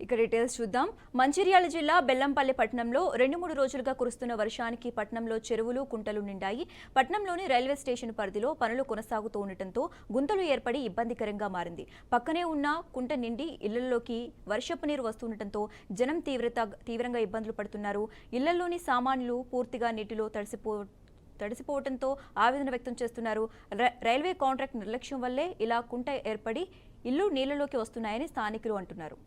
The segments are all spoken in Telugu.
ఇక డీటెయిల్స్ చూద్దాం. మంచిర్యాల జిల్లా బెల్లంపల్లి పట్టణంలో 2-3 రోజులుగా కురుస్తున్న వర్షానికి పట్టణంలో చెరువులు, కుంటలు నిండాయి. పట్టణంలోని రైల్వే స్టేషన్ పరిధిలో పనులు కొనసాగుతూ ఉండటంతో గుంతలు ఏర్పడి ఇబ్బందికరంగా మారింది. పక్కనే ఉన్న కుంట నిండి ఇళ్లలోకి వర్షపు నీరు వస్తుండటంతో జనం తీవ్రంగా ఇబ్బందులు పడుతున్నారు. ఇళ్లలోని సామాన్లు పూర్తిగా నీటిలో తడిసిపోవడంతో ఆవేదన వ్యక్తం చేస్తున్నారు. రైల్వే కాంట్రాక్ట్ నిర్లక్ష్యం వల్లే ఇలా కుంట ఏర్పడి ఇల్లు నీళ్లలోకి వస్తున్నాయని స్థానికులు అంటున్నారు.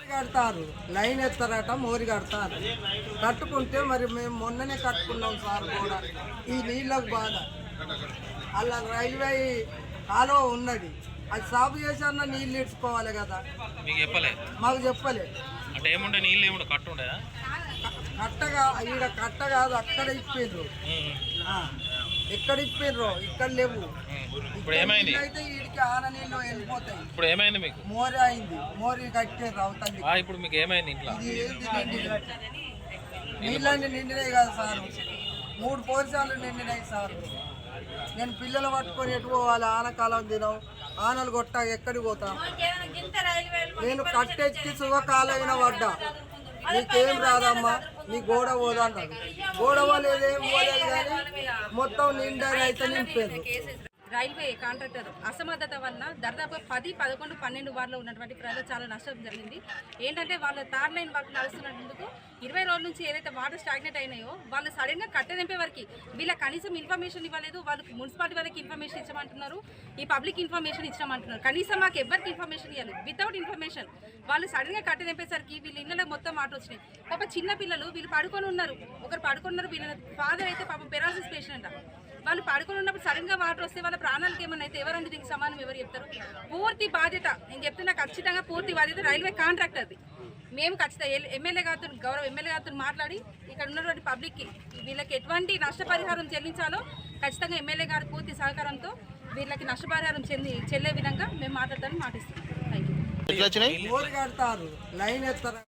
కడతారు లైన్ ఎత్తారట, మోరి కడతారు. కట్టుకుంటే మరి మేము మొన్ననే కట్టుకున్నాం సార్. కూడా ఈ నీళ్ళకు బాధ. అలా రైల్వే కాలువ ఉన్నది, అది సాగు చేసి అన్న నీళ్ళు ఇచ్చుకోవాలి కదా. మాకు చెప్పలే. కట్టగా ఈడ కట్ట కాదు, అక్కడ ఇప్పిండ్రు. ఎక్కడ ఇప్పిండ్రు, ఇక్కడ లేవు. అయితే వీడికి ఆన నీళ్ళు వెళ్ళిపోతాయి. ఇప్పుడు ఏమైంది మీకు? మోరి అయింది, మోరి కట్టారు అవుతుంది. ఇప్పుడు మీకు ఏమైంది? ఇంట్లో నీళ్ళన్నీ నిండినాయి కదా సార్. 3 పోరిసాలు నిండినాయి సార్. నేను పిల్లలు పట్టుకొని ఎటు పోవాలి? ఆనకాలం దినం, ఆనలు కొట్టాక ఎక్కడికి పోతాం? నేను కట్టెక్కి సుఖకాలైన పడ్డా. నీకేం రాదమ్మా, నీ గోడ పోదన్నాడు. గోడ పోలేదు, ఏం పోలేదు, కానీ మొత్తం నిండా అయితే నింపారు. రైల్వే కాంట్రాక్టర్ అసమర్థత వల్ల దాదాపు 10, 11, 12 వార్డులో ఉన్నటువంటి ప్రజలు చాలా నష్టం జరిగింది. ఏంటంటే వాళ్ళ తార్ లైన్ వర్క్ నడుస్తున్నందుకు 20 రోజుల నుంచి ఏదైతే వాటర్ స్టాగ్నెట్ అయినాయో వాళ్ళు సడన్గా కట్టెదింపే వరకు వీళ్ళకి కనీసం ఇన్ఫర్మేషన్ ఇవ్వలేదు. వాళ్ళకి మున్సిపాలిటీ వాళ్ళకి ఇన్ఫర్మేషన్ ఇచ్చామంటున్నారు, ఈ పబ్లిక్ ఇన్ఫర్మేషన్ ఇచ్చామంటున్నారు. కనీసం మాకు ఎవరికి ఇన్ఫర్మేషన్ ఇవ్వాలి. వితౌట్ ఇన్ఫర్మేషన్ వాళ్ళు సడన్గా కట్టెదింపేసరికి వీళ్ళ ఇళ్ళలో మొత్తం వాటర్ వచ్చినాయి. పాప చిన్న పిల్లలు వీళ్ళు పడుకొని ఉన్నారు, ఒకరు పడుకొని ఉన్నారు. వీళ్ళ ఫాదర్ అయితే పాపం పెరాలసిస్ పేషెంట్. వాళ్ళు పడుకొని ఉన్నప్పుడు సడన్గా వాటర్ వస్తే వాళ్ళ ప్రాణాలకు ఏమన్నా అయితే ఎవరంటే దీనికి సమానం ఎవరు చెప్తారు? పూర్తి బాధ్యత, నేను చెప్తున్నా ఖచ్చితంగా పూర్తి బాధ్యత రైల్వే కాంట్రాక్టర్ది. మేము ఖచ్చితంగా ఎమ్మెల్యే గారితో, గౌరవ ఎమ్మెల్యే గారితో మాట్లాడి ఇక్కడ ఉన్నటువంటి పబ్లిక్కి వీళ్ళకి ఎటువంటి నష్టపరిహారం చెల్లించాలో ఖచ్చితంగా ఎమ్మెల్యే గారి పూర్తి సహకారంతో వీళ్ళకి నష్టపరిహారం చెల్లే విధంగా మేము మాట్లాడతామని మాటిస్తున్నాం. Thank you. మోరి కడతారు, లైన్ ఎత్తారు.